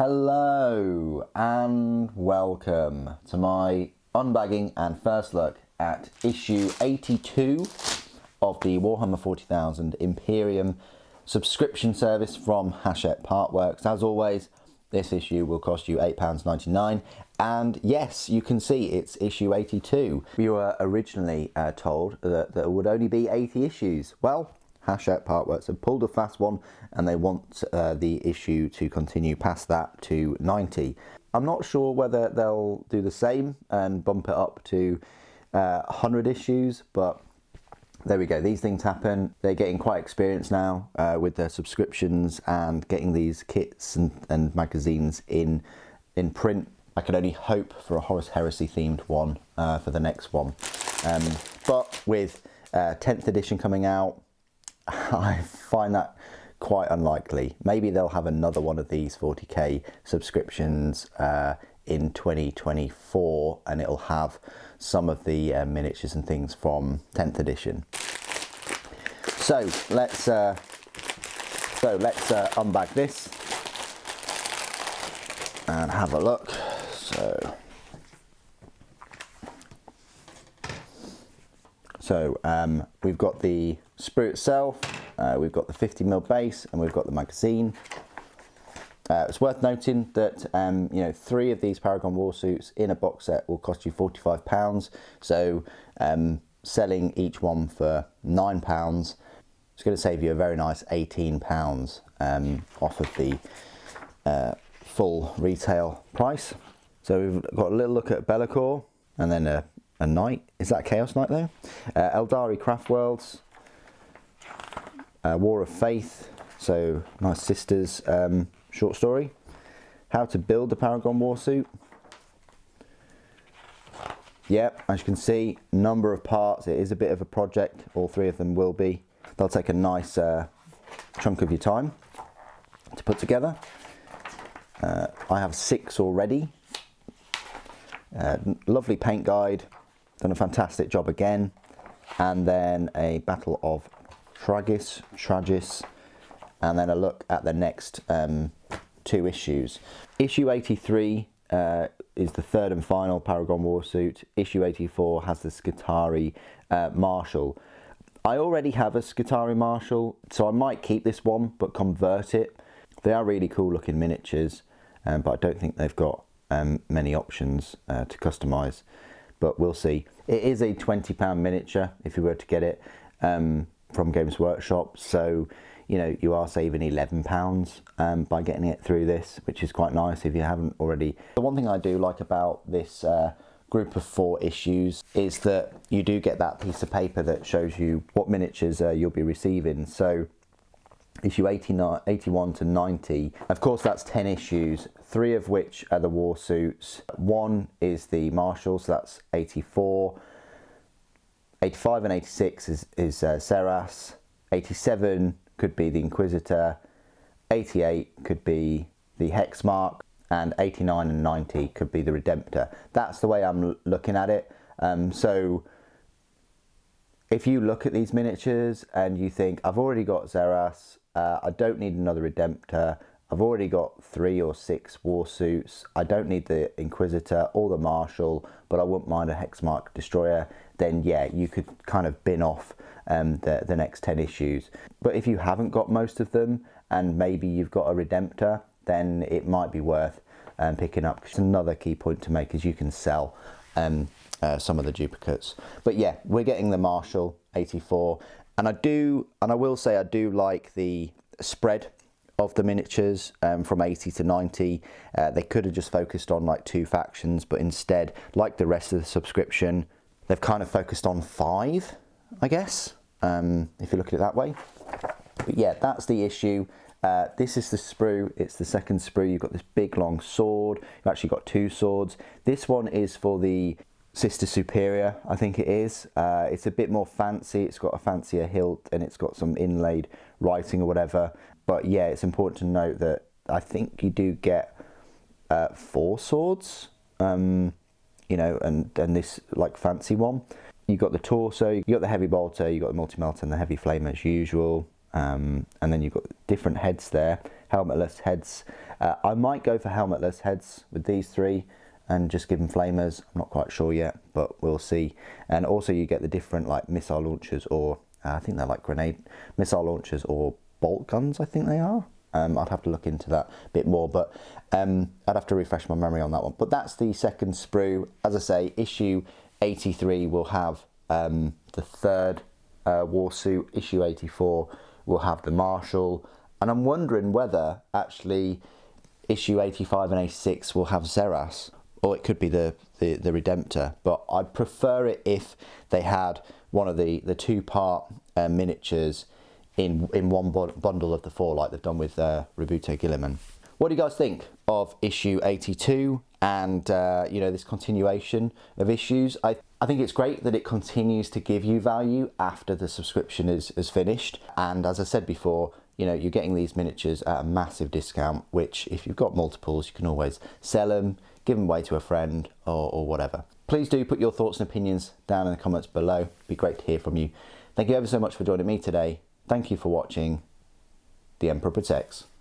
Hello and welcome to my unbagging and first look at issue 82 of the Warhammer 40,000 Imperium subscription service from hatchett partworks. As always, this issue will cost you £8.99, and yes, you can see it's issue 82. We were originally told that there would only be 80 issues. Well, hatchett partworks have pulled a fast one and they want the issue to continue past that to 90. I'm not sure whether they'll do the same and bump it up to 100 issues, but there we go. These things happen. They're getting quite experienced now with their subscriptions and getting these kits and magazines in print. I can only hope for a Horus Heresy themed one for the next one. But with 10th edition coming out, I find that quite unlikely. Maybe they'll have another one of these 40k subscriptions in 2024, and it'll have some of the miniatures and things from 10th edition. So let's unbag this and have a look. So we've got the sprue itself, we've got the 50mm base, and we've got the magazine. It's worth noting that you know, 3 of these Paragon Warsuits in a box set will cost you £45. So selling each one for £9, it's going to save you a very nice £18 off of the full retail price. So we've got a little look at Be'lakor, and then a knight. Is that a Chaos Knight though? Eldari Craft Worlds, War of Faith, so nice sisters short story. How to build the Paragon Warsuit. Yep, as you can see, number of parts. It is a bit of a project. All 3 of them will be. They'll take a nice chunk of your time to put together. I have 6 already. Lovely paint guide. Done a fantastic job again. And then a Battle of Tragis, and then a look at the next 2 issues. Issue 83 is the 3rd and final Paragon Warsuit. Issue 84 has the Skitarii Marshal. I already have a Skitarii Marshal, so I might keep this one but convert it. They are really cool looking miniatures, but I don't think they've got many options to customize, but we'll see. It is a £20 miniature if you were to get it from Games Workshop, so you know, you are saving £11 by getting it through this, which is quite nice if you haven't already. The one thing I do like about this group of 4 issues is that you do get that piece of paper that shows you what miniatures you'll be receiving. So issue 81 to 90, of course that's 10 issues, 3 of which are the Warsuits. 1 is the Marshal, so that's 84. 85 and 86 is Seras. 87 could be the Inquisitor. 88 could be the Hexmark, and 89 and 90 could be the Redemptor. That's the way I'm looking at it. So if you look at these miniatures and you think, I've already got Seras, I don't need another Redemptor, I've already got 3 or 6 Warsuits, I don't need the Inquisitor or the Marshal, but I wouldn't mind a Hexmark Destroyer, then yeah, you could kind of bin off the next 10 issues. But if you haven't got most of them, and maybe you've got a Redemptor, then it might be worth picking up. It's another key point to make is you can sell some of the duplicates. But yeah, we're getting the Marshal 84, and I will say I do like the spread of the miniatures from 80 to 90. They could have just focused on like 2 factions, but instead, like the rest of the subscription, they've kind of focused on 5, I guess, if you look at it that way. But yeah, that's the issue. This is the sprue. It's the 2nd sprue. You've got this big long sword. You've actually got 2 swords. This one is for the Sister Superior, I think it is. It's a bit more fancy. It's got a fancier hilt and it's got some inlaid writing or whatever. But yeah, it's important to note that I think you do get 4 swords, you know, and this like fancy one. You got the torso, you got the heavy bolter, you got the multi-melter and the heavy flame as usual. And then you've got different heads there. helmetless heads. I might go for helmetless heads with these 3 and just give them flamers. I'm not quite sure yet, but we'll see. And also you get the different like missile launchers, or I think they're like grenade missile launchers or bolt guns, I think they are. I'd have to look into that a bit more, but I'd have to refresh my memory on that one. But that's the second sprue. As I say, issue 83 will have the 3rd warsuit. Issue 84 will have the Marshal, and I'm wondering whether actually issue 85 and 86 will have Zeras, or it could be the Redemptor, but I'd prefer it if they had one of the 2-part miniatures in one bundle of the 4, like they've done with Rebute Gilliman. What do you guys think of issue 82 and you know, this continuation of issues? I think it's great that it continues to give you value after the subscription is finished, and as I said before, you know, you're getting these miniatures at a massive discount, which if you've got multiples, you can always sell them, give them away to a friend, or whatever. Please do put your thoughts and opinions down in the comments below. It'd be great to hear from you. Thank you ever so much for joining me today. Thank you for watching. The Emperor Protects.